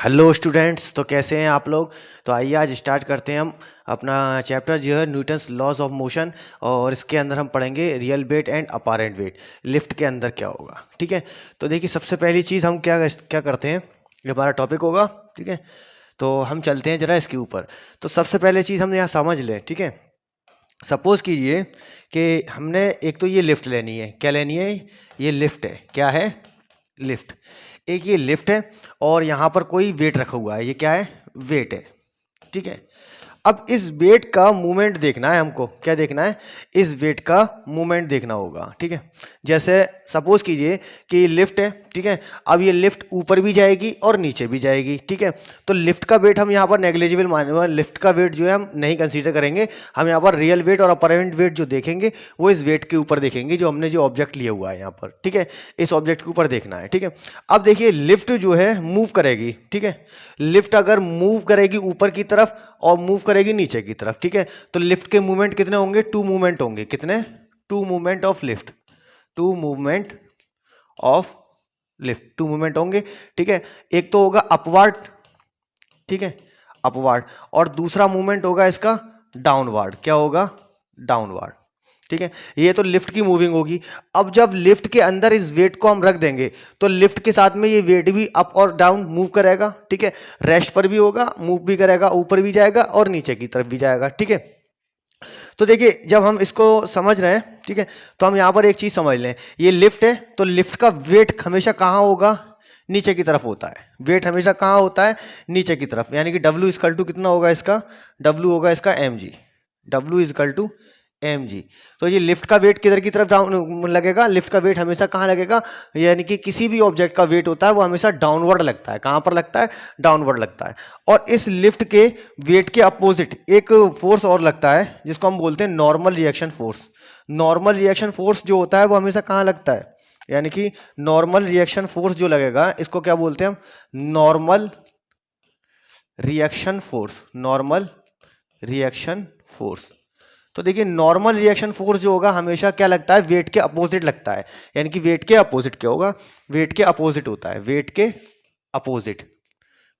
Hello students, तो कैसे हैं आप लोग। तो आइए आज स्टार्ट करते हैं हम अपना चैप्टर जो है न्यूटन्स लॉज ऑफ मोशन। और इसके अंदर हम पढ़ेंगे real weight and apparent weight, lift के अंदर क्या होगा। ठीक है, तो देखिए सबसे पहली चीज़ हम क्या करते हैं, ये हमारा टॉपिक होगा। ठीक है, तो हम चलते हैं जरा इसके ऊपर। तो सबसे पहले चीज़ हम यहाँ समझ लें। ठीक है, सपोज कीजिए कि हमने एक तो ये लिफ्ट लेनी है। क्या लेनी है? ये लिफ्ट है। क्या है? लिफ्ट। एक ये लिफ्ट है और यहाँ पर कोई वेट रखा हुआ है। ये क्या है? वेट है। ठीक है, अब इस वेट का मूवमेंट देखना है हमको। क्या देखना है? इस वेट का मूवमेंट देखना होगा। ठीक है, जैसे सपोज कीजिए कि लिफ्ट है। ठीक है, अब ये लिफ्ट ऊपर भी जाएगी और नीचे भी जाएगी। ठीक है, तो लिफ्ट का वेट हम यहाँ पर नेग्लिजिबल मानेंगे। लिफ्ट का वेट जो है हम नहीं कंसीडर करेंगे। हम यहाँ पर रियल वेट और अपरेंट वेट जो देखेंगे वो इस वेट के ऊपर देखेंगे, जो हमने जो ऑब्जेक्ट लिया हुआ है यहाँ पर। ठीक है, इस ऑब्जेक्ट के ऊपर देखना है। ठीक है, अब देखिए लिफ्ट जो है मूव करेगी। ठीक है, लिफ्ट अगर मूव करेगी ऊपर की तरफ और मूव करेगी नीचे की तरफ। ठीक है, तो लिफ्ट के मूवमेंट कितने होंगे? टू मूवमेंट होंगे। कितने? Two movement of lift. Two movement of lift, two movement होंगे। ठीक है, एक तो होगा अपवार्ड। ठीक है, अपवार्ड। और दूसरा मूवमेंट होगा इसका डाउनवार्ड। क्या होगा? डाउनवार्ड। ठीक है, ये तो लिफ्ट की मूविंग होगी। अब जब लिफ्ट के अंदर इस वेट को हम रख देंगे तो लिफ्ट के साथ में ये वेट भी अप और डाउन मूव करेगा। ठीक है, रेस्ट पर भी होगा, मूव भी करेगा, ऊपर भी जाएगा और नीचे की तरफ भी जाएगा। ठीक है, तो देखिए जब हम इसको समझ रहे हैं, ठीक है, तो हम यहां पर एक चीज समझ लें। ये लिफ्ट है तो लिफ्ट का वेट हमेशा कहां होगा? नीचे की तरफ होता है। वेट हमेशा कहां होता है? नीचे की तरफ। यानी कि W इजकल टू कितना होगा इसका? W होगा इसका mg। W equal to mg। तो ये लिफ्ट का वेट किधर की तरफ डाउन लगेगा? लिफ्ट का वेट हमेशा कहाँ लगेगा? यानी कि किसी भी ऑब्जेक्ट का वेट होता है वो हमेशा डाउनवर्ड लगता है। कहाँ पर लगता है? डाउनवर्ड लगता है। और इस लिफ्ट के वेट के अपोजिट एक फोर्स और लगता है जिसको हम बोलते हैं normal reaction force. Normal reaction force जो होता है वो हमेशा कहाँ लगता है? यानी कि नॉर्मल रिएक्शन फोर्स जो लगेगा इसको क्या बोलते हैं हम? Normal reaction force. Normal reaction force. तो देखिए नॉर्मल रिएक्शन फोर्स जो होगा हमेशा क्या लगता है? वेट के अपोजिट लगता है। यानी कि वेट के अपोजिट क्या होगा? वेट के अपोजिट होता है। वेट के अपोजिट।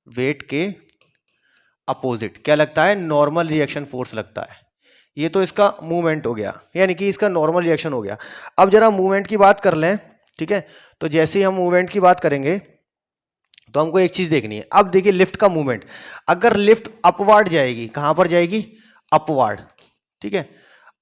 वेट के अपोजिट क्या लगता है? नॉर्मल रिएक्शन फोर्स लगता है। ये तो इसका मूवमेंट हो गया, यानी कि इसका नॉर्मल रिएक्शन हो गया। अब जरा मूवमेंट की बात कर लें। ठीक है, तो जैसे ही हम मूवमेंट की बात करेंगे तो हमको एक चीज देखनी है। अब देखिए लिफ्ट का मूवमेंट, अगर लिफ्ट अपवार्ड जाएगी, कहां पर जाएगी? अपवार्ड। ठीक है,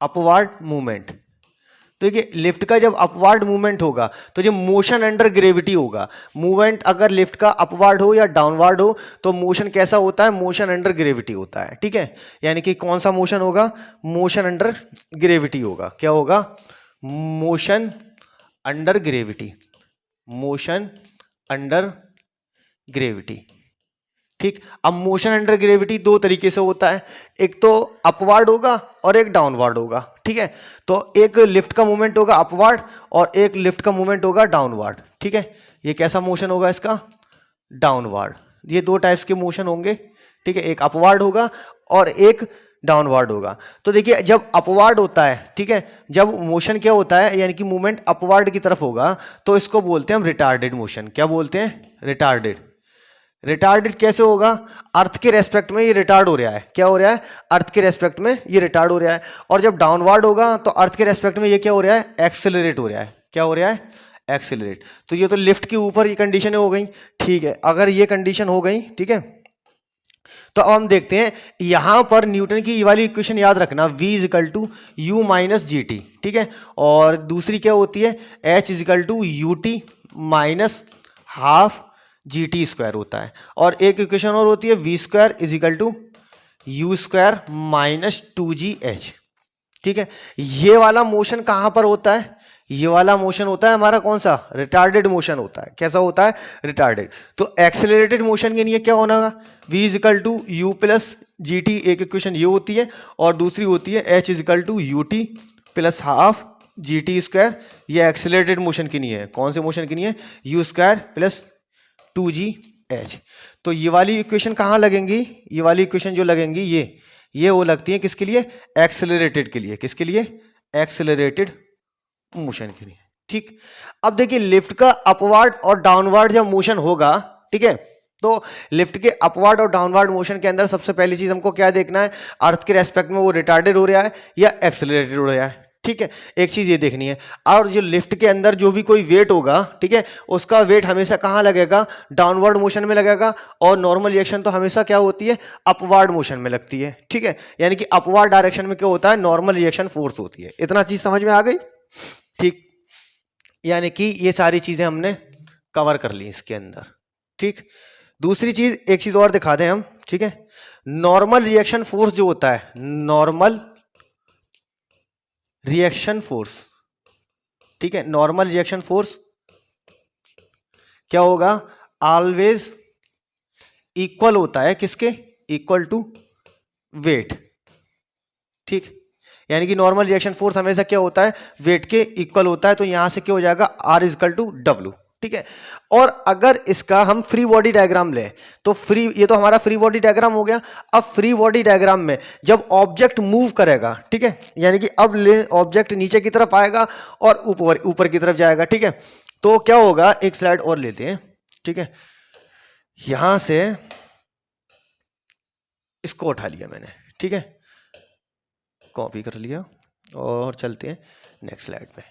अपवार्ड मूवमेंट। तो देखिए लिफ्ट का जब अपवार्ड मूवमेंट होगा तो जो मोशन अंडर ग्रेविटी होगा, मूवमेंट अगर लिफ्ट का अपवार्ड हो या डाउनवार्ड हो तो मोशन कैसा होता है? मोशन अंडर ग्रेविटी होता है। ठीक है, यानी कि कौन सा मोशन होगा? मोशन अंडर ग्रेविटी होगा। क्या होगा? Motion under gravity. Motion under gravity. ठीक, अब मोशन अंडर ग्रेविटी दो तरीके से होता है, एक तो अपवार्ड होगा और एक डाउनवार्ड होगा। ठीक है, तो एक लिफ्ट का मूवमेंट होगा अपवार्ड और एक लिफ्ट का मूवमेंट होगा डाउनवार्ड। ठीक है, ये कैसा मोशन होगा इसका? डाउनवार्ड। ये दो टाइप्स के मोशन होंगे। ठीक है, एक अपवार्ड होगा और एक डाउनवार्ड होगा। तो देखिए जब अपवार्ड होता है, ठीक है, जब मोशन क्या होता है यानी कि मूवमेंट अपवार्ड की तरफ होगा तो इसको बोलते हैं हम रिटार्डेड मोशन। क्या बोलते हैं? रिटार्डेड। रिटार्डेड कैसे होगा? अर्थ के रेस्पेक्ट में ये रिटार्ड हो रहा है। क्या हो रहा है? अर्थ के रेस्पेक्ट में ये रिटार्ड हो रहा है। और जब डाउनवार्ड होगा तो अर्थ के रेस्पेक्ट में ये क्या हो रहा है? एक्सेलरेट हो रहा है। क्या हो रहा है? एक्सेलरेट। तो ये तो लिफ्ट के ऊपर ये कंडीशन हो गई। ठीक है, अगर ये कंडीशन हो गई, ठीक है, तो अब हम देखते हैं यहां पर न्यूटन की ये वाली इक्वेशन याद रखना, v equal to u minus g t. ठीक है, और दूसरी क्या होती है? h equal to u t minus half g t square होता है। और एक इक्वेशन और होती है v square equal to u square minus two g h. ठीक है, ये वाला मोशन कहां पर होता है? ये वाला मोशन होता है हमारा कौन सा? रिटार्डेड मोशन होता है। कैसा होता है? रिटार्डेड। तो एक्सेलरेटेड मोशन के लिए क्या होना? v equal to u plus g t, एक इक्वेशन ये होती है और दूसरी होती है h equal to u t plus half g t square. ये एक्सेलरेटेड मोशन की नहीं है। कौन से मोशन की नहीं है? U square plus two g h. तो ये वाली इक्वेशन कहाँ लगेंगी? ये वाली इक्वेशन जो लगेंगी ये वो लगती है किसके लिए? एक्सेलरेटेड के लिए। किसके लिए? एक्सेलरेटेड मोशन के लिए। ठीक, अब देखिए लिफ्ट का अपवार्ड और डाउनवार्ड जब मोशन होगा, ठीक है, तो लिफ्ट के अपवर्ड और डाउनवर्ड मोशन के अंदर सबसे पहली चीज हमको क्या देखना है, अर्थ के रेस्पेक्ट में वो रिटार्डेड हो रहा है या एक्सेलरेटेड हो रहा है। ठीक है, एक चीज ये देखनी है। और जो लिफ्ट के अंदर जो भी कोई वेट होगा, ठीक है, उसका वेट हमेशा कहाँ लगेगा, डाउनवर्ड मोशन में लगेगा। और नॉर्मल रिएक्शन तो हमेशा क्या होती है, अपवर्ड मोशन में लगती है। ठीक है, यानी कि अपवर्ड डायरेक्शन में क्या होता है, नॉर्मल रिएक्शन फोर्स होती है। इतना चीज समझ में आ गई। ठीक, यानी कि ये सारी चीजें हमने कवर कर ली इसके अंदर। ठीक, दूसरी चीज, एक चीज और दिखा दें हम। ठीक है, नॉर्मल रिएक्शन फोर्स जो होता है, नॉर्मल रिएक्शन फोर्स, ठीक है, नॉर्मल रिएक्शन फोर्स क्या होगा, ऑलवेज इक्वल होता है किसके, इक्वल टू वेट। ठीक, यानी कि नॉर्मल रिएक्शन फोर्स हमेशा क्या होता है, वेट के इक्वल होता है। तो यहां से क्या हो जाएगा, आर इजकल टू डब्ल्यू। ठीक है, और अगर इसका हम फ्री बॉडी डायग्राम लें तो फ्री, ये तो हमारा फ्री बॉडी डायग्राम हो गया। अब फ्री बॉडी डायग्राम में जब ऑब्जेक्ट मूव करेगा, ठीक है, यानी कि अब ऑब्जेक्ट नीचे की तरफ आएगा और ऊपर ऊपर की तरफ जाएगा। ठीक है, तो क्या होगा, एक स्लाइड और लेते हैं। ठीक है, यहां से इसको उठा लिया मैंने। ठीक है, कॉपी कर लिया और चलते हैं नेक्स्ट स्लाइड पे।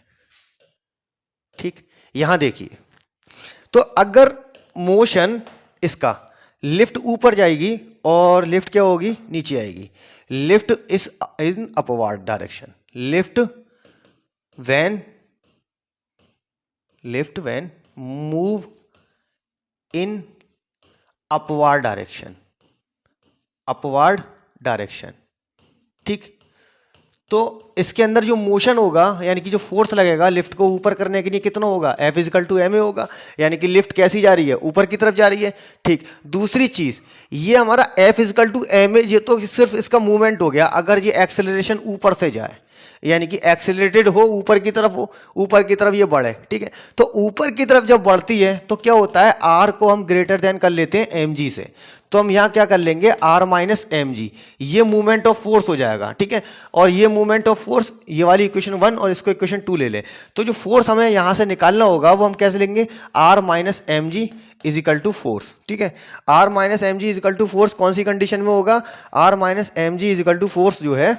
ठीक, यहां देखिए, तो अगर मोशन इसका लिफ्ट ऊपर जाएगी और लिफ्ट क्या होगी, नीचे आएगी। Lift is in upward direction, lift when move in upward direction, upward direction. ठीक, तो इसके अंदर जो मोशन होगा, यानी कि जो फोर्स लगेगा लिफ्ट को ऊपर करने के लिए, कितना होगा, F इजिकल टू ma होगा। यानी कि लिफ्ट कैसी जा रही है, ऊपर की तरफ जा रही है। ठीक, दूसरी चीज, ये हमारा F इजिकल टू ma, ये तो सिर्फ इसका मूवमेंट हो गया। अगर ये एक्सेलरेशन ऊपर से जाए, यानी कि एक्सेलरेटेड हो, ऊपर की तरफ हो, ऊपर की तरफ ये बढ़े। ठीक है, तो ऊपर की तरफ जब बढ़ती है तो क्या होता है, R को हम ग्रेटर देन कर लेते हैं mg से। तो हम यहां क्या कर लेंगे, R माइनस एम जी, ये मूवमेंट ऑफ फोर्स हो जाएगा। ठीक है, और ये मूवमेंट ऑफ फोर्स, ये वाली इक्वेशन 1 और इसको इक्वेशन 2 ले लें। तो जो फोर्स हमें यहां से निकालना होगा वो हम कैसे लेंगे, R minus m g is equal to force. ठीक है, R minus m g is equal to force कौन सी कंडीशन में होगा, R minus m g is equal to force जो है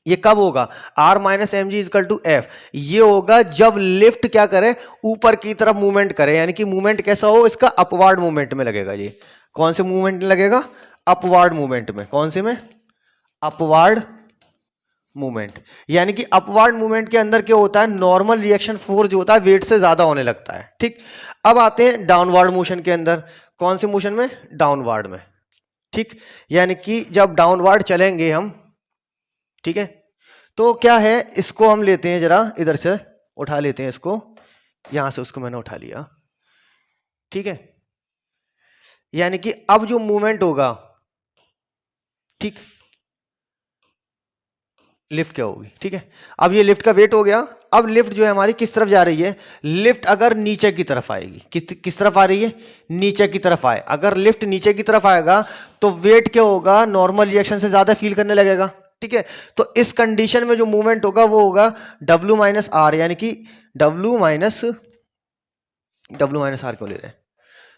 ये कब होगा, R minus m g equal to f. ये होगा जब लिफ्ट क्या करे, ऊपर की तरफ मूवमेंट करे। यानी कि मूवमेंट कैसा हो, इसका अपवर्ड मूवमेंट में लगेगा। ये कौन से मूवमेंट में लगेगा, अपवर्ड मूवमेंट में। कौन से में, अपवर्ड मूवमेंट। यानी कि अपवर्ड मूवमेंट के अंदर क्या होता है, नॉर्मल रिएक्शन फोर्स जो होता है वेट से ज्यादा होने लगता है। ठीक, अब आते हैं डाउनवर्ड मोशन के अंदर। कौन से मोशन में, डाउनवर्ड में। ठीक, यानी कि जब डाउनवर्ड चलेंगे हम, ठीक है, तो क्या है, इसको हम लेते हैं जरा, इधर से उठा लेते हैं इसको, यहां से उसको मैंने उठा लिया। ठीक है, यानी कि अब जो मूवमेंट होगा, ठीक, लिफ्ट क्या होगी। ठीक है, अब ये लिफ्ट का वेट हो गया। अब लिफ्ट जो है हमारी किस तरफ जा रही है, लिफ्ट अगर नीचे की तरफ आएगी, किस तरफ आ रही है, नीचे की तरफ आए। अगर लिफ्ट नीचे की तरफ आएगा तो वेट क्या होगा, नॉर्मल रिएक्शन से ज्यादा फील करने लगेगा। ठीक है, तो इस कंडीशन में जो मूवमेंट होगा वो होगा W माइनस आर, यानी कि W माइनस आर क्यों ले रहे हैं,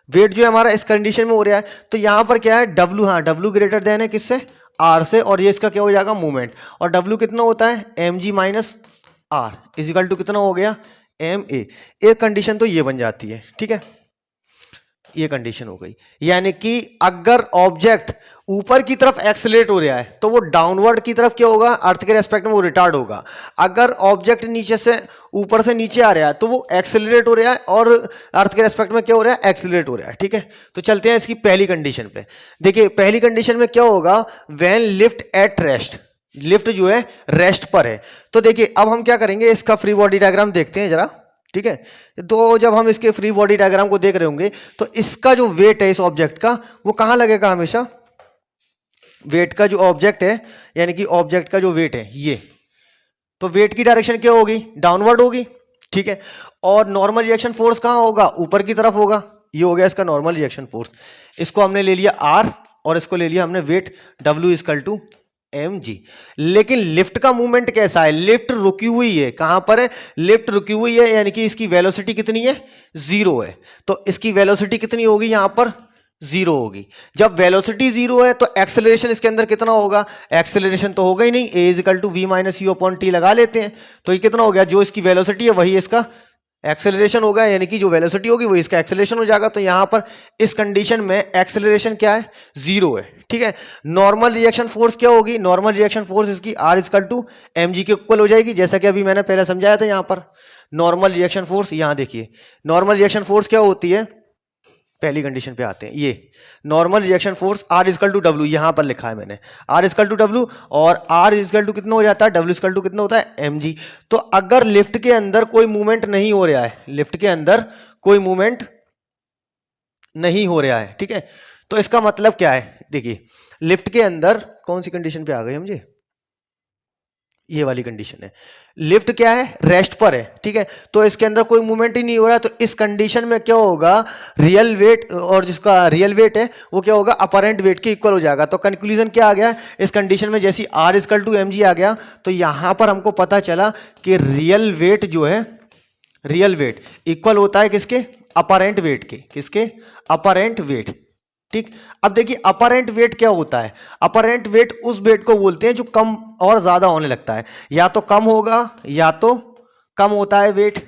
वेट जो है हमारा इस कंडीशन में हो रहा है। तो यहां पर क्या है, W, हाँ W ग्रेटर देन है किससे, R से, और ये इसका क्या हो जाएगा, मूवमेंट। और W कितना होता है, mg minus R equal to कितना हो गया, ma। एक कंडीशन तो ये बन जाती है। ठीक है, ये कंडीशन हो गई। यानी कि अगर ऑब्जेक्ट ऊपर की तरफ एक्सेलरेट हो रहा है तो वो डाउनवर्ड की तरफ क्या होगा, अर्थ के रेस्पेक्ट में वो रिटार्ड होगा। अगर ऑब्जेक्ट नीचे से ऊपर से नीचे आ रहा है तो वो एक्सेलरेट हो रहा है और अर्थ के रेस्पेक्ट में क्या हो रहा है, एक्सेलरेट हो रहा है। ठीक है, तो चलते हैं इसकी पहली कंडीशन पे। देखिए पहली कंडीशन में क्या होगा, when lift at rest, lift जो है रेस्ट पर है। तो देखिए अब हम क्या करेंगे, इसका फ्री बॉडी डायग्राम देखते हैं जरा। ठीक है, तो जब हम इसके फ्री बॉडी डायग्राम को देख रहे होंगे तो इसका जो वेट है इस ऑब्जेक्ट का वो कहां लगेगा, हमेशा वेट का जो ऑब्जेक्ट है, यानी कि ऑब्जेक्ट का जो वेट है ये, तो वेट की डायरेक्शन क्या होगी, डाउनवर्ड होगी। ठीक है, और नॉर्मल रिएक्शन फोर्स कहां होगा, ऊपर की तरफ होगा। ये हो गया इसका नॉर्मल रिएक्शन फोर्स। इसको हमने ले लिया R और इसको ले लिया हमने weight W equal to mg। लेकिन लिफ्ट का मूवमेंट कैसा है, लिफ्ट रुकी हुई है, कहां पर है, लिफ्ट रुकी हुई है, यानी कि इसकी वेलोसिटी कितनी है, 0 है। तो इसकी वेलोसिटी कितनी होगी, यहां पर 0 होगी। जब वेलोसिटी 0 है तो एक्सेलरेशन इसके अंदर कितना होगा, एक्सेलरेशन तो होगा ही नहीं, a equal to v minus u upon t लगा लेते हैं। तो ये कितना हो गया, जो इसकी वेलोसिटी है वही इसका एक्सेलरेशन होगा, यानी कि जो वेलोसिटी होगी वो इसका एक्सेलरेशन हो जाएगा। तो यहां पर इस कंडीशन में एक्सेलरेशन क्या है, 0 है। ठीक है, नॉर्मल रिएक्शन फोर्स क्या होगी, नॉर्मल रिएक्शन फोर्स इसकी R equal to M g के इक्वल हो जाएगी, जैसा कि अभी मैंने पहले समझाया था। यहां पर नॉर्मल रिएक्शन फोर्स, यहां देखिए नॉर्मल रिएक्शन फोर्स क्या होती है, पहली कंडीशन पे आते हैं, ये normal reaction force R equal to W, यहां पर लिखा है मैंने आर इक्वल टू डब्ल्यू, और आर इक्वल टू कितना हो जाता है, डब्ल्यू इक्वल टू कितना होता है, एम जी। तो अगर लिफ्ट के अंदर कोई मूवमेंट नहीं हो रहा है, लिफ्ट के अंदर कोई मूवमेंट नहीं हो रहा है, ठीक है, तो इसका मतलब क्या है, देखिए लिफ्ट के अंदर कौन सी कंडीशन पे आ गई मुझे, ये वाली कंडीशन है, लिफ्ट क्या है, रेस्ट पर है, ठीक है, तो इसके अंदर कोई मूवमेंट ही नहीं हो रहा है। तो इस कंडीशन में क्या होगा, रियल वेट और जिसका रियल वेट है वो क्या होगा, अपरेंट वेट के इक्वल हो जाएगा। तो कंक्लूजन क्या आ गया इस कंडीशन में, जैसी R equal to M G आ गया, तो यहां पर हमको पता चला कि रियल वेट जो है, रियल वेट इक्वल होता है किसके, अपरेंट वेट के, किसके, अपरेंट वेट। ठीक, अब देखिए अपरेंट वेट क्या होता है, अपरेंट वेट उस वेट को बोलते हैं जो कम और ज्यादा होने लगता है, या तो कम होगा, या तो कम होता है वेट,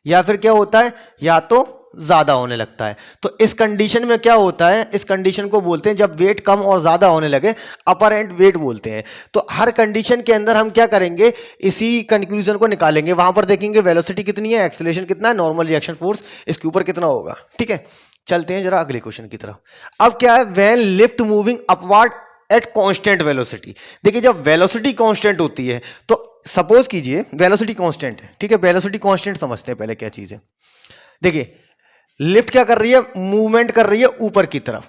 या फिर क्या होता है, या तो ज्यादा होने लगता है। तो इस कंडीशन में क्या होता है, इस कंडीशन को बोलते हैं जब वेट कम और ज्यादा होने लगे, अपरेंट वेट बोलते हैं। तो हर कंडीशन के अंदर हम क्या करेंगे, इसी कंक्लूजन को निकालेंगे, वहां पर देखेंगे वेलोसिटी कितनी है, एक्सेलरेशन कितना है, नॉर्मल रिएक्शन फोर्स इसके ऊपर कितना होगा। ठीक है, चलते हैं जरा अगले क्वेश्चन की तरफ। अब क्या है, when lift moving upward at constant velocity. देखिए जब वेलोसिटी कांस्टेंट होती है, तो सपोज कीजिए वेलोसिटी कांस्टेंट है, ठीक है, वेलोसिटी कांस्टेंट समझते हैं पहले क्या चीज है। देखिए लिफ्ट क्या कर रही है, मूवमेंट कर रही है ऊपर की तरफ,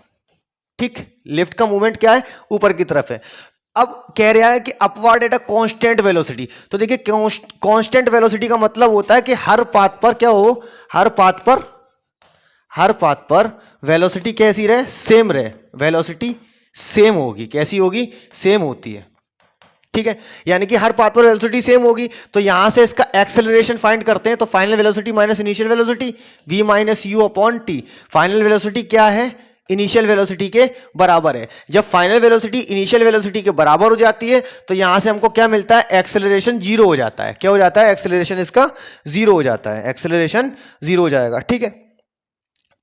ठीक, लिफ्ट का मूवमेंट क्या है, ऊपर की तरफ है। अब कह रहा है कि upward at a constant velocity. तो देखिए कांस्टेंट वेलोसिटी का मतलब होता है कि हर पाथ पर क्या हो, हर पाथ पर वेलोसिटी कैसी रहे, सेम रहे, वेलोसिटी सेम होगी, कैसी होगी, सेम होती है। ठीक है, यानी कि हर पाथ पर वेलोसिटी सेम होगी। तो यहां से इसका एक्सेलरेशन फाइंड करते हैं, तो final velocity minus initial velocity v minus u upon T. Final velocity क्या है, इनिशियल वेलोसिटी के बराबर है। जब फाइनल वेलोसिटी इनिशियल वेलोसिटी के बराबर हो जाती है, तो यहां से हमको क्या मिलता है, एक्सेलरेशन 0 हो जाता है। क्या हो जाता है, एक्सेलरेशन इसका 0 हो जाता है, एक्सेलरेशन 0 हो जाएगा। ठीक है,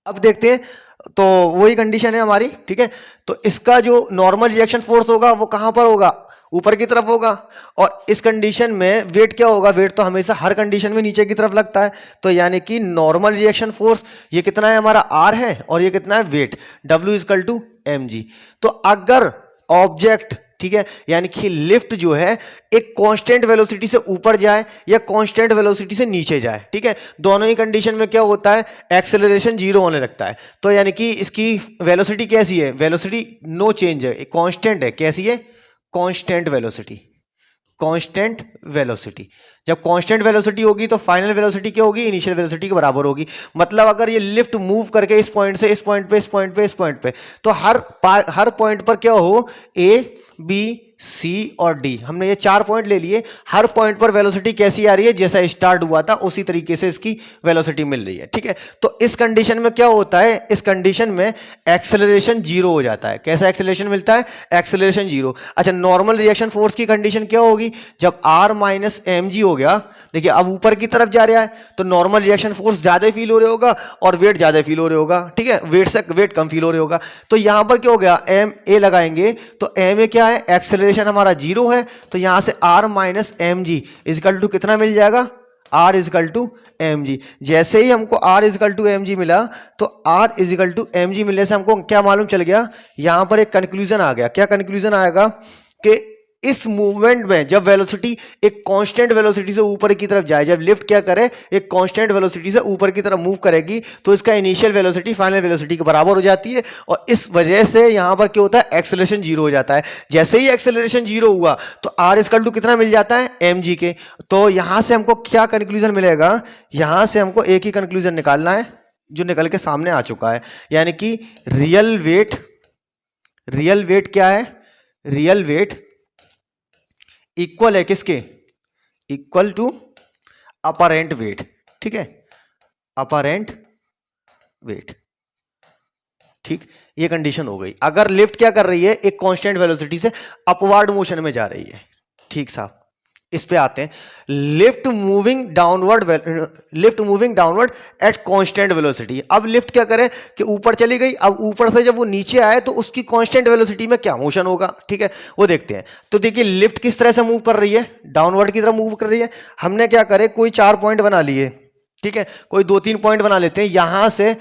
अब देखते हैं, तो वही कंडीशन है हमारी। ठीक है, तो इसका जो नॉर्मल रिएक्शन फोर्स होगा वो कहां पर होगा, ऊपर की तरफ होगा। और इस कंडीशन में वेट क्या होगा, वेट तो हमेशा हर कंडीशन में नीचे की तरफ लगता है। तो यानी कि नॉर्मल रिएक्शन फोर्स ये कितना है, हमारा आर है, और ये कितना है, weight, W equal to M g. तो अगर ऑब्जेक्ट, ठीक है, यानी कि लिफ्ट जो है एक कांस्टेंट वेलोसिटी से ऊपर जाए या कांस्टेंट वेलोसिटी से नीचे जाए, ठीक है, दोनों ही कंडीशन में क्या होता है, एक्सेलरेशन 0 होने लगता है। तो यानी कि इसकी वेलोसिटी कैसी है, वेलोसिटी नो चेंज है, कांस्टेंट है, कैसी है, कांस्टेंट वेलोसिटी, कांस्टेंट वेलोसिटी। जब कांस्टेंट वेलोसिटी होगी तो फाइनल वेलोसिटी क्या होगी, इनिशियल वेलोसिटी के बराबर होगी। मतलब अगर ये लिफ्ट मूव करके इस पॉइंट से इस पॉइंट पे, इस पॉइंट पे, इस पॉइंट पे, तो हर पॉइंट पर क्या हो, ए बी सी और डी, हमने ये 4 पॉइंट ले लिए, हर पॉइंट पर वेलोसिटी कैसी आ रही है, जैसा स्टार्ट हुआ था उसी तरीके से इसकी वेलोसिटी मिल रही है। ठीक है, तो इस कंडीशन में क्या होता है, इस कंडीशन में एक्सेलरेशन 0 हो जाता है। कैसा एक्सेलरेशन मिलता है, एक्सेलरेशन 0। अच्छा, नॉर्मल रिएक्शन फोर्स की कंडीशन क्या होगी, जब आर माइनस एम जी हो गया, देखिए अब ऊपर की तरफ जा रहा है, तो नॉर्मल रिएक्शन फोर्स ज्यादा फील हो रहा होगा और वेट ज्यादा फील हो रहा होगा। ठीक है, वेट से वेट कम फील हो रहा होगा। तो यहां पर क्या हो गया, एम ए लगाएंगे, तो एम ए क्या है, एक्सेलरेशन हमारा 0 है, तो यहां से R minus m g equal to कितना मिल जाएगा, R equal to M g. जैसे ही हमको R equal to M g मिला, तो R equal to M g मिलने से हमको क्या मालूम चल गया, यहां पर एक कंक्लूजन आ गया। क्या कंक्लूजन आएगा कि इस मूवमेंट में जब वेलोसिटी एक कांस्टेंट वेलोसिटी से ऊपर की तरफ जाए, जब लिफ्ट क्या करे, एक कांस्टेंट वेलोसिटी से ऊपर की तरफ मूव करेगी, तो इसका इनिशियल वेलोसिटी फाइनल वेलोसिटी के बराबर हो जाती है, और इस वजह से यहां पर क्या होता है, एक्सेलरेशन 0 हो जाता है। जैसे ही एक्सेलरेशन 0 हुआ, तो आर इक्वल टू कितना मिल जाता है, एम जी के। तो यहां से हमको क्या कंक्लूजन मिलेगा, यहां से हमको एक ही कंक्लूजन निकालना है जो निकल के सामने आ चुका है, यानी कि रियल वेट क्या है, रियल वेट इक्वल है किसके, इक्वल टू अपरेंट वेट, ठीक है, अपरेंट वेट, ठीक। ये कंडीशन हो गई। अगर लिफ्ट क्या कर रही है, एक कांस्टेंट वेलोसिटी से अपवर्ड मोशन में जा रही है, ठीक साहब। इस पे आते हैं, lift moving downward at constant velocity. अब लिफ्ट क्या करे कि ऊपर चली गई, अब ऊपर से जब वो नीचे आए तो उसकी कांस्टेंट वेलोसिटी में क्या मोशन होगा, ठीक है, वो देखते हैं। तो देखिए लिफ्ट किस तरह से मूव कर रही है, डाउनवर्ड की तरफ मूव कर रही है। हमने क्या करे, कोई 4 पॉइंट बना लिए, ठीक है, कोई 2-3 पॉइंट बना लेते हैं। यहां से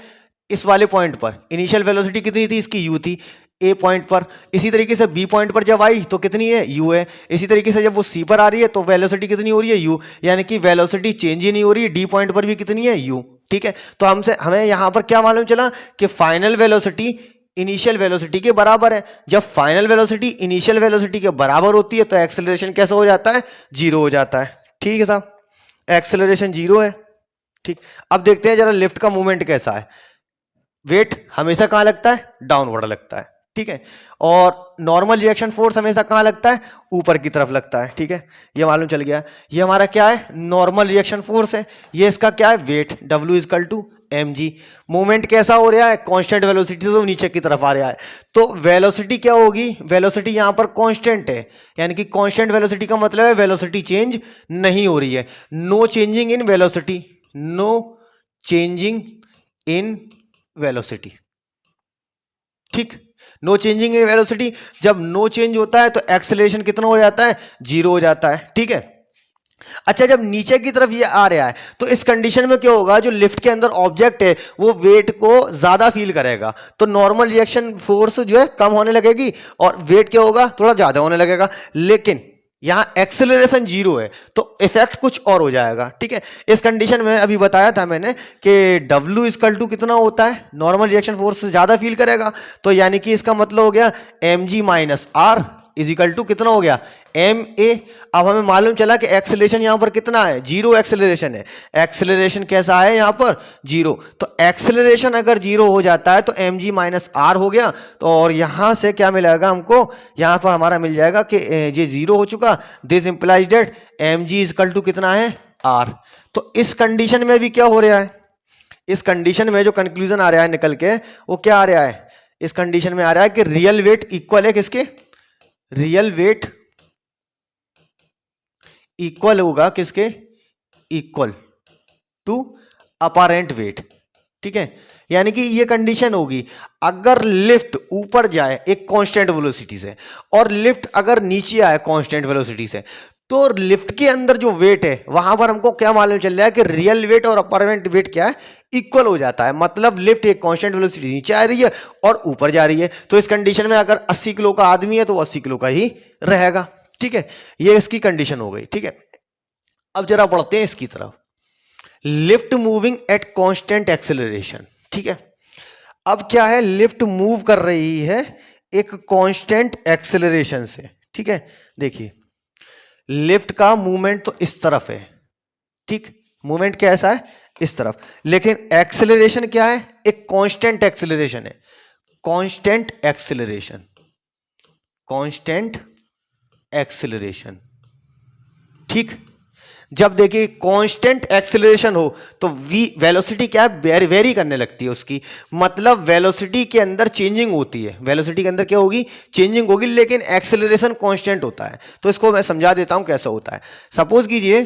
इस वाले पॉइंट पर इनिशियल वेलोसिटी कितनी थी, इसकी u थी, ए पॉइंट पर। इसी तरीके से बी पॉइंट पर जब आई तो कितनी है, u है। इसी तरीके से जब वो सी पर आ रही है तो वेलोसिटी कितनी हो रही है, u, यानी कि वेलोसिटी चेंज ही नहीं हो रही है। डी पॉइंट पर भी कितनी है, u, ठीक है। तो हमें यहां पर क्या मालूम चला कि फाइनल वेलोसिटी इनिशियल वेलोसिटी के बराबर है। जब फाइनल वेलोसिटी इनिशियल वेलोसिटी के बराबर होती है तो एक्सेलरेशन कैसा हो जाता है, 0 हो जाता है, ठीक है साहब, एक्सेलरेशन 0 है, ठीक। अब देखते हैं जरा लिफ्ट का मूवमेंट कैसा है। वेट हमेशा कहां लगता है, डाउनवर्ड लगता है, ठीक है, और नॉर्मल रिएक्शन फोर्स हमेशा कहां लगता है, ऊपर की तरफ लगता है, ठीक है। ये मालूम चल गया। ये हमारा क्या है, नॉर्मल रिएक्शन फोर्स है। ये इसका क्या है, weight, W equal to mg। Movement कैसा हो रहा है, कांस्टेंट वेलोसिटी से नीचे की तरफ आ रहा है, तो वेलोसिटी क्या होगी, वेलोसिटी यहां पर कांस्टेंट है, यानी कि कांस्टेंट वेलोसिटी का मतलब है वेलोसिटी चेंज नहीं हो रही है। No changing in velocity, no changing in velocity, ठीक, नो चेंजिंग इन वेलोसिटी। जब नो चेंज होता है तो एक्सेलरेशन कितना हो जाता है, 0 हो जाता है, ठीक है। अच्छा, जब नीचे की तरफ ये आ रहा है तो इस कंडीशन में क्या होगा, जो लिफ्ट के अंदर ऑब्जेक्ट है वो वेट को ज्यादा फील करेगा, तो नॉर्मल रिएक्शन फोर्स जो है कम होने लगेगी और वेट क्या होगा, थोड़ा ज्यादा होने लगेगा। लेकिन यहां एक्सेलरेशन 0 है तो इफेक्ट कुछ और हो जाएगा, ठीक है। इस कंडीशन में अभी बताया था मैंने कि W इक्वल टू कितना होता है, नॉर्मल रिएक्शन फोर्स से ज्यादा फील करेगा, तो यानी कि इसका मतलब हो गया mg minus R is equal to कितना हो गया, ma। अब हमें मालूम चला कि एक्सेलरेशन यहां पर कितना है, 0 एक्सेलरेशन है। एक्सेलरेशन कैसा है यहां पर, 0। तो एक्सेलरेशन अगर 0 हो जाता है तो mg माइनस आर हो गया, तो और यहां से क्या मिलेगा हमको, यहां पर हमारा मिल जाएगा कि ये 0 हो चुका। This implies that mg is equal to कितना है, r। तो इस कंडीशन में भी क्या हो रहा है, इस कंडीशन में जो कंक्लूजन आ रहा है निकल के, वो क्या आ रहा है, इस कंडीशन में आ रहा है कि रियल वेट इक्वल है किसके, रियल वेट इक्वल होगा किसके, इक्वल टू अपरेंट वेट, ठीक है। यानी कि ये कंडीशन होगी, अगर लिफ्ट ऊपर जाए एक कांस्टेंट वेलोसिटी से और लिफ्ट अगर नीचे आए कांस्टेंट वेलोसिटी से, तो लिफ्ट के अंदर जो वेट है वहां पर हमको क्या मालूम चल रहा है कि रियल वेट और अपरेंट वेट क्या है, इक्वल हो जाता है। मतलब लिफ्ट एक कांस्टेंट वेलोसिटी नीचे आ रही है और ऊपर जा रही है, तो इस कंडीशन में अगर 80 किलो का आदमी है तो वो 80 किलो का ही रहेगा, ठीक है। ये इसकी कंडीशन हो गई, ठीक है। अब जरा बढ़ते हैं इसकी तरफ, lift moving at constant acceleration, ठीक है। अब क्या है, लिफ्ट मूव कर रही है एक कांस्टेंट एक्सेलरेशन से, ठीक है। देखिए लिफ्ट का मूवमेंट तो इस तरफ है, ठीक, मूवमेंट कैसा है, इस तरफ, लेकिन एक्सेलरेशन क्या है, एक कांस्टेंट एक्सेलरेशन है, कांस्टेंट एक्सेलरेशन, कांस्टेंट एक्सेलरेशन, ठीक। जब देखिए कांस्टेंट एक्सेलरेशन हो तो v वेलोसिटी क्या है, वेरी करने लगती है उसकी, मतलब वेलोसिटी के अंदर चेंजिंग होती है, वेलोसिटी के अंदर क्या होगी, चेंजिंग होगी, लेकिन एक्सेलरेशन कांस्टेंट होता है। तो इसको मैं समझा देता हूं कैसा होता है। सपोज कीजिए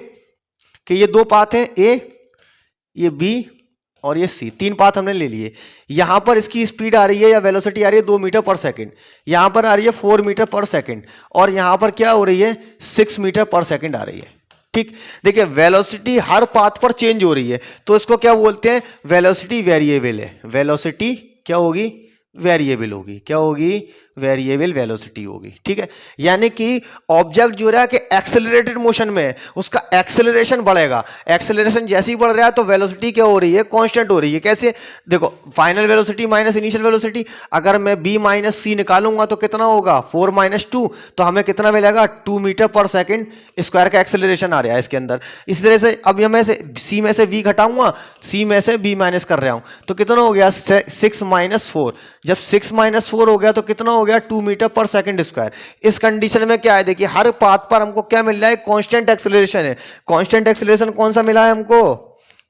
कि ये दो पाथ हैं, ए, ये बी और ये सी, 3 पाथ हमने ले लिए। यहां पर इसकी स्पीड आ रही है या वेलोसिटी आ रही है 2 मीटर पर सेकंड, यहां पर आ रही है 4 मीटर पर सेकंड, और यहां पर क्या हो रही है, 6 मीटर पर सेकंड आ रही है, ठीक। देखिए वेलोसिटी हर पाथ पर चेंज हो रही है, तो इसको क्या बोलते हैं, वेलोसिटी वेरिएबल है। वेलोसिटी क्या होगी, वेरिएबल होगी, क्या होगी, वेरिएबल वेलोसिटी होगी, ठीक है। यानी कि ऑब्जेक्ट जो रहा है कि एक्सेलरेटेड मोशन में है, उसका एक्सेलरेशन बढ़ेगा, एक्सेलरेशन जैसे ही बढ़ रहा है तो वेलोसिटी क्या हो रही है, कांस्टेंट हो रही है। कैसे, देखो final velocity minus initial velocity, अगर मैं b माइनस सी निकालूंगा तो कितना होगा, 4 माइनस 2, तो हमें कितना मिलेगा, 2 मीटर पर सेकंड स्क्वायर का एक्सेलरेशन आ रहा है इसके अंदर। इस तरह से अब मैं से c में से v घटाऊंगा, c में से b माइनस कर रहा हूं, तो कितना हो गया, 6 माइनस 4, जब 6 माइनस 4 हो गया तो कितना हो गया 2 मीटर पर सेकंड स्क्वायर। इस कंडीशन में क्या है, देखिए हर पाथ पर हमको क्या मिल रहा है, कांस्टेंट एक्सेलरेशन है। कांस्टेंट एक्सेलरेशन कौन सा मिला है हमको,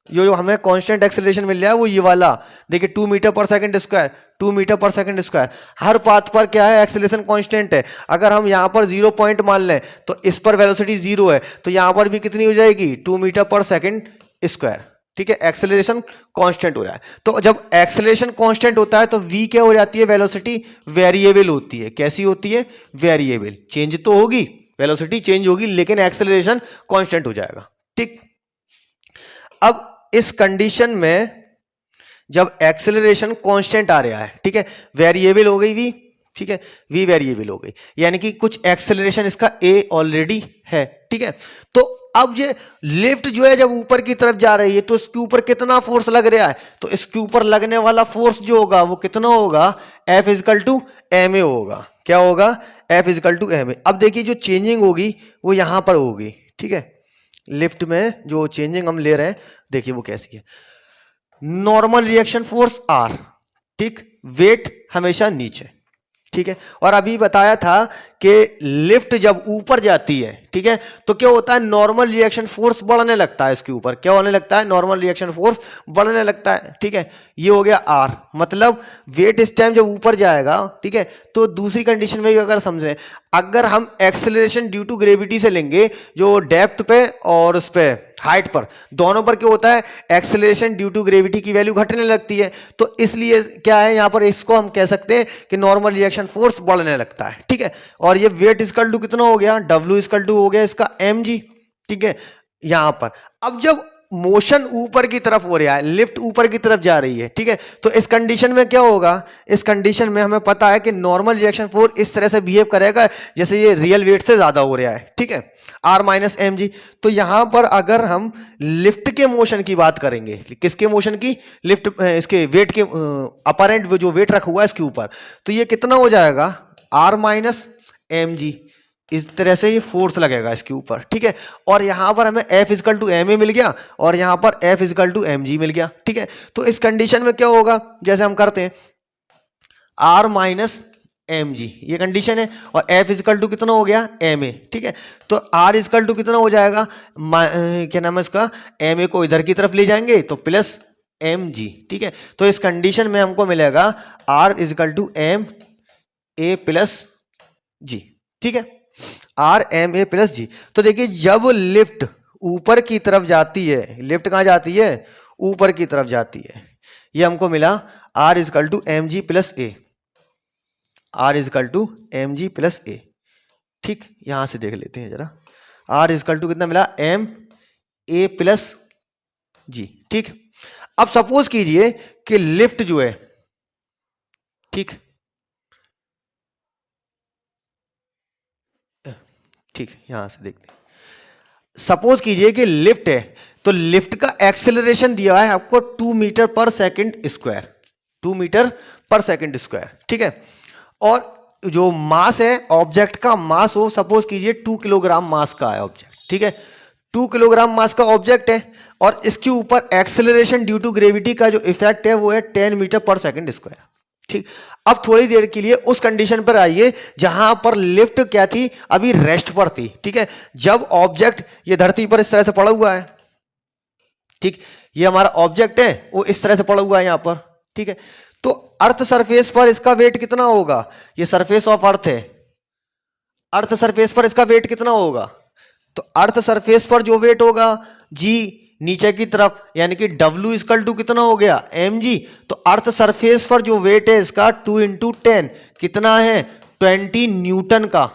जो हमें कांस्टेंट एक्सेलरेशन मिल रहा है वो ये वाला, देखिए 2 मीटर पर सेकंड स्क्वायर, 2 मीटर पर सेकंड स्क्वायर। हर पाथ पर क्या है, एक्सेलरेशन कांस्टेंट है। अगर हम यहां पर 0 पॉइंट मान लें तो इस पर वेलोसिटी 0 है, तो यहां पर भी कितनी हो जाएगी 2 मीटर पर सेकंड स्क्वायर। ठीक है, एक्सेलरेशन कांस्टेंट हो रहा है। तो जब एक्सेलरेशन कांस्टेंट होता है तो v क्या हो जाती है, वेलोसिटी वेरिएबल होती है। कैसी होती है, वेरिएबल। चेंज तो होगी, वेलोसिटी चेंज होगी, लेकिन एक्सेलरेशन कांस्टेंट हो जाएगा। ठीक, अब इस कंडीशन में जब एक्सेलरेशन कांस्टेंट आ रहा है, ठीक है, वेरिएबल हो गई v, ठीक है, v वेरिएबल हो गई, यानी कि कुछ एक्सेलरेशन इसका a ऑलरेडी है। ठीक है, तो अब ये लिफ्ट जो है जब ऊपर की तरफ जा रही है तो इसके ऊपर कितना फोर्स लग रहा है, तो इसके ऊपर लगने वाला फोर्स जो होगा वो कितना होगा, F इजकल टू ma होगा। क्या होगा, F इजकल टू ma। अब देखिए जो चेंजिंग होगी वो यहां पर होगी। ठीक है, लिफ्ट में जो चेंजिंग हम ले रहे हैं देखिए वो कैसी है, नॉर्मल रिएक्शन फोर्स R, ठीक, वेट हमेशा नीचे। ठीक है, और अभी बताया था कि लिफ्ट जब ऊपर जाती है, ठीक है, तो क्या होता है, नॉर्मल रिएक्शन फोर्स बढ़ने लगता है इसके ऊपर। क्या होने लगता है, नॉर्मल रिएक्शन फोर्स बढ़ने लगता है। ठीक है, ये हो गया R, मतलब वेट इस टाइम जब ऊपर जाएगा, ठीक है, तो दूसरी कंडीशन में भी अगर समझें, अगर हम एक्सेलरेशन ड्यू टू ग्रेविटी से लेंगे, जो डेप्थ पे और उस पे हाइट पर, दोनों पर क्या होता है, एक्सेलरेशन ड्यू टू ग्रेविटी की वैल्यू घटने लगती है। तो इसलिए क्या है, यहां पर इसको हम कह सकते हैं कि नॉर्मल रिएक्शन फोर्स बढ़ने लगता है। ठीक है, और ये वेट इक्वल टू कितना हो गया, W इक्वल टू हो गया इसका mg। ठीक है, यहां पर अब जब मोशन ऊपर की तरफ हो रहा है, लिफ्ट ऊपर की तरफ जा रही है, ठीक है, तो इस कंडीशन में क्या होगा, इस कंडीशन में हमें पता है कि नॉर्मल रिएक्शन फोर्स इस तरह से बिहेव करेगा जैसे ये रियल वेट से ज्यादा हो रहा है। ठीक है, R माइनस एम जी। तो यहां पर अगर हम लिफ्ट के मोशन की बात करेंगे, किसके मोशन की, लिफ्ट इसके वेट के, अपरेंट जो वेट रखा हुआ है इसके ऊपर, तो ये कितना हो जाएगा, R माइनस एम जी। इस तरह से ये फोर्स लगेगा इसके ऊपर। ठीक है, और यहां पर हमें F equal to M A मिल गया और यहां पर F equal to M G मिल गया। ठीक है, तो इस कंडीशन में क्या होगा, जैसे हम करते हैं R माइनस एम जी, ये कंडीशन है, और F इजकल टू कितना हो गया, एम ए। ठीक है, तो R इजकल टू कितना हो जाएगा, क्या नाम है इसका, एम ए को इधर की तरफ ले जाएंगे तो प्लस एम जी। ठीक है, तो इस कंडीशन में हमको मिलेगा R is equal to M A plus G. ठीक है, R M A plus G. तो देखिए जब लिफ्ट ऊपर की तरफ जाती है, लिफ्ट कहां जाती है, ऊपर की तरफ जाती है, ये हमको मिला R is equal to M G plus A, R is equal to M G plus A. ठीक, यहां से देख लेते हैं जरा, R इजकल टू कितना मिला, एम ए प्लस जी। ठीक, अब सपोज कीजिए कि लिफ्ट जो है, ठीक ठीक, यहां से देखते हैं, सपोज कीजिए कि लिफ्ट है, तो लिफ्ट का एक्सेलरेशन दिया है आपको 2 मीटर पर सेकंड स्क्वायर, 2 मीटर पर सेकंड स्क्वायर। ठीक है, और जो मास है, ऑब्जेक्ट का मास हो, सपोज कीजिए 2 किलोग्राम मास का है ऑब्जेक्ट। ठीक है, 2 किलोग्राम मास का ऑब्जेक्ट है और इसके ऊपर एक्सेलरेशन ड्यू टू ग्रेविटी का जो इफेक्ट है वो है 10 मीटर पर सेकंड स्क्वायर। ठीक, अब थोड़ी देर के लिए उस कंडीशन पर आइए जहां पर लिफ्ट क्या थी, अभी रेस्ट पर थी। ठीक है, जब ऑब्जेक्ट ये धरती पर इस तरह से पड़ा हुआ है, ठीक, ये हमारा ऑब्जेक्ट है वो इस तरह से पड़ा हुआ है यहां पर। ठीक है, तो अर्थ सरफेस पर इसका वेट कितना होगा, ये सरफेस ऑफ अर्थ है, अर्थ सरफेस पर इसका वेट कितना होगा, तो अर्थ सरफेस पर जो वेट होगा जी नीचे की तरफ, यानी कि W इक्वल टू कितना हो गया, mg। तो अर्थ सरफेस पर जो वेट है इसका 2 इंटू 10 कितना है, 20 न्यूटन का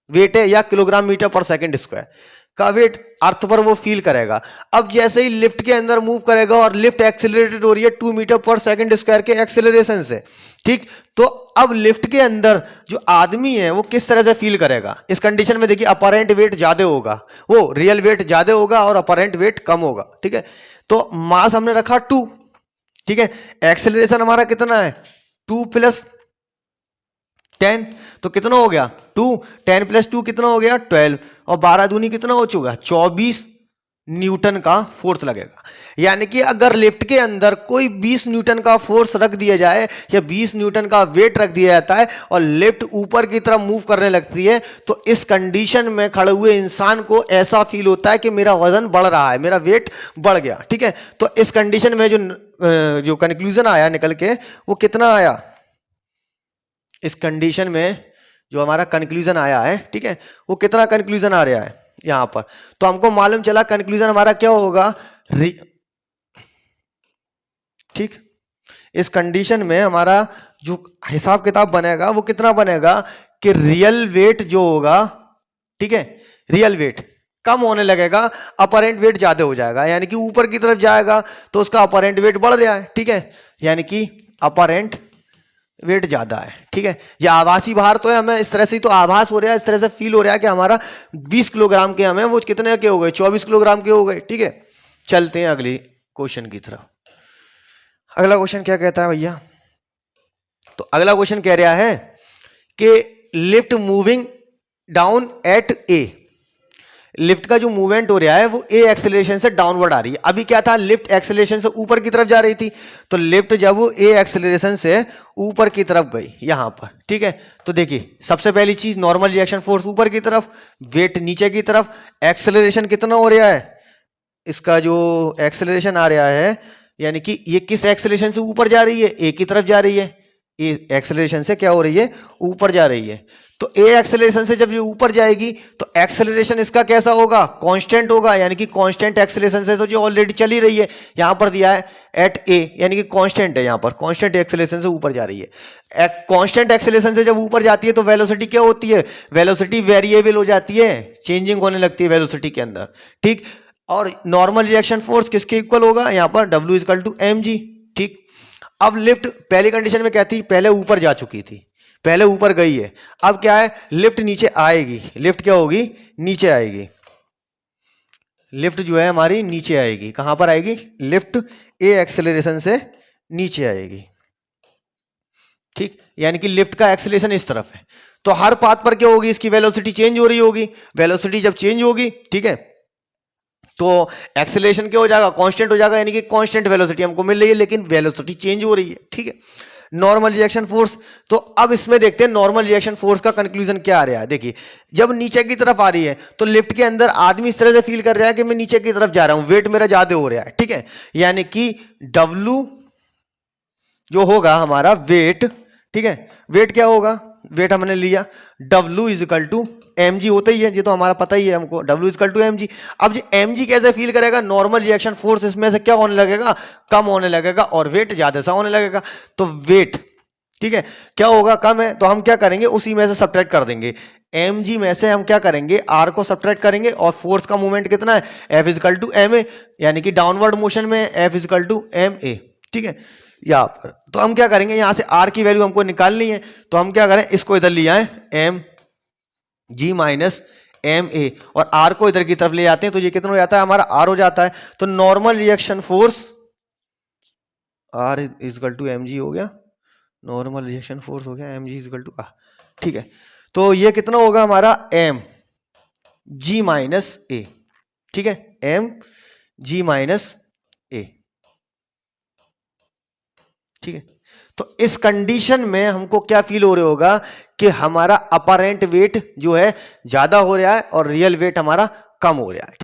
वेट है, या किलोग्राम मीटर पर सेकंड स्क्वायर का वेट अर्थ पर वो फील करेगा। अब जैसे ही लिफ्ट के अंदर मूव करेगा और लिफ्ट एक्सेलरेटेड हो रही है 2 मीटर पर सेकंड स्क्वायर के एक्सेलरेशन से, ठीक, तो अब लिफ्ट के अंदर जो आदमी है वो किस तरह से फील करेगा, इस कंडीशन में देखिए अपरेंट वेट ज्यादा होगा, वो रियल वेट ज्यादा होगा और अपरेंट वेट कम होगा। ठीक है, तो मास हमने रखा 2, ठीक है, एक्सेलरेशन हमारा कितना है 2 प्लस 10, तो कितना हो गया 2, 10 प्लस 2 कितना हो गया 12, और 12 दूनी कितना हो चुका 24 न्यूटन का फोर्स लगेगा। यानी कि अगर लिफ्ट के अंदर कोई 20 न्यूटन का फोर्स रख दिया जाए या 20 न्यूटन का वेट रख दिया जाता है और लिफ्ट ऊपर की तरफ मूव करने लगती है, तो इस कंडीशन में खड़े हुए इंसान को ऐसा फील होता है कि मेरा वजन बढ़ रहा है, मेरा वेट बढ़ गया। ठीक है, तो इस कंडीशन में जो कंक्लूजन आया निकल के वो कितना आया, इस कंडीशन में जो हमारा कंक्लूजन आया है, ठीक है, वो कितना कंक्लूजन आ रहा है यहां पर। तो हमको मालूम चला कंक्लूजन हमारा क्या होगा, ठीक, इस कंडीशन में हमारा जो हिसाब किताब बनेगा वो कितना बनेगा कि रियल वेट जो होगा, ठीक है, रियल वेट कम होने लगेगा, अपरेंट वेट ज्यादा हो जाएगा, यानी कि ऊपर की तरफ जाएगा तो उसका अपरेंट वेट बढ़ रहा है। ठीक है, यानी कि अपरेंट वेट ज्यादा है। ठीक है, ये आभासी भार तो है, हमें इस तरह से ही तो आभास हो रहा है, इस तरह से फील हो रहा है कि हमारा 20 किलोग्राम के हमें वो कितने के हो गए, 24 किलोग्राम के हो गए। ठीक है, चलते हैं अगली क्वेश्चन की तरफ। अगला क्वेश्चन क्या कहता है भैया, तो अगला क्वेश्चन कह रहा है कि लिफ्ट मूविंग डाउन एट ए, लिफ्ट का जो मूवमेंट हो रहा है वो ए एक्सेलरेशन से डाउनवर्ड आ रही है। अभी क्या था, लिफ्ट एक्सेलरेशन से ऊपर की तरफ जा रही थी, तो लिफ्ट जब वो ए एक्सेलरेशन से ऊपर की तरफ गई यहां पर, ठीक है, तो देखिए सबसे पहली चीज नॉर्मल रिएक्शन फोर्स ऊपर की तरफ, वेट नीचे की तरफ, एक्सेलरेशन कितना हो रहा है, इसका जो एक्सेलरेशन आ रहा है, यानी कि ये किस एक्सेलरेशन से ऊपर जा रही है, ए की तरफ जा रही है, ए एक्सेलरेशन से क्या हो रही है, ऊपर जा रही है। तो ए एक्सेलरेशन से जब ये ऊपर जाएगी तो एक्सेलरेशन इसका कैसा होगा, कांस्टेंट होगा, यानी कि कांस्टेंट एक्सेलरेशन से तो जो ऑलरेडी चल ही रही है, यहां पर दिया है एट ए, यानी कि कांस्टेंट है, यहां पर कांस्टेंट एक्सेलरेशन से ऊपर जा रही है। कांस्टेंट एक्सेलरेशन से जब ऊपर जाती है तो वेलोसिटी क्या होती है, वेलोसिटी वेरिएबल हो जाती है, चेंजिंग होने लगती है वेलोसिटी के अंदर। ठीक, और नॉर्मल रिएक्शन फोर्स किसके इक्वल होगा, यहां पर W इक्वल टू mg। ठीक, अब लिफ्ट पहली कंडीशन में क्या थी, पहले ऊपर जा चुकी थी, पहले ऊपर गई है, अब क्या है, लिफ्ट नीचे आएगी, लिफ्ट क्या होगी, नीचे आएगी, लिफ्ट जो है हमारी नीचे आएगी, कहां पर आएगी, लिफ्ट ए एक्सेलरेशन से नीचे आएगी। ठीक, यानी कि लिफ्ट का एक्सेलरेशन इस तरफ है, तो हर पाथ पर क्या होगी, इसकी वेलोसिटी चेंज हो रही होगी, वेलोसिटी जब चेंज होगी, ठीक है, तो एक्सेलरेशन क्या हो जाएगा, कांस्टेंट हो जाएगा, यानी कि कांस्टेंट वेलोसिटी हमको मिल रही है, लेकिन वेलोसिटी चेंज हो रही है। ठीक है, नॉर्मल रिएक्शन फोर्स, तो अब इसमें देखते हैं नॉर्मल रिएक्शन फोर्स का कंक्लूजन क्या आ रहा है। देखिए जब नीचे की तरफ आ रही है तो लिफ्ट के अंदर आदमी इस तरह से फील कर रहा है कि मैं नीचे की तरफ जा रहा हूं, वेट मेरा ज्यादा हो रहा है। ठीक है, यानी कि W जो होगा हमारा वेट, ठीक है, वेट क्या होगा, वेट हमने लिया W is equal to mg होता ही है, ये तो हमारा पता ही है हमको, W is equal to mg। अब ये mg कैसे फील करेगा, नॉर्मल रिएक्शन फोर्स इसमें से क्या होने लगेगा, कम होने लगेगा, और वेट ज्यादा सा होने लगेगा, तो वेट, ठीक है, क्या होगा, कम है, तो हम क्या करेंगे, उसी में से सब्ट्रैक्ट कर देंगे, mg में से हम क्या करेंगे, r को सब्ट्रैक्ट करेंगे, और फोर्स का मूवमेंट कितना है, F is equal to ma, यानी कि डाउनवर्ड मोशन में F is equal to ma। ठीक है, यहाँ पर तो हम क्या करेंगे, यहां से r की वैल्यू हमको निकालनी है, तो हम क्या करें, इसको इधर ले आए mg माइनस ma, और r को इधर की तरफ ले जाते हैं, तो ये कितना हो जाता है, हमारा r हो जाता है। तो normal reaction force r is equal to mg हो गया, नॉर्मल रिएक्शन फोर्स हो गया mg is equal to r। ठीक है, तो ये कितना होगा हमारा mg माइनस a। ठीक है, mg माइनस a। ठीक है, तो इस कंडीशन में हमको क्या फील हो रहा होगा कि हमारा अपरेंट वेट जो है ज्यादा हो रहा है और रियल वेट हमारा कम हो रहा है।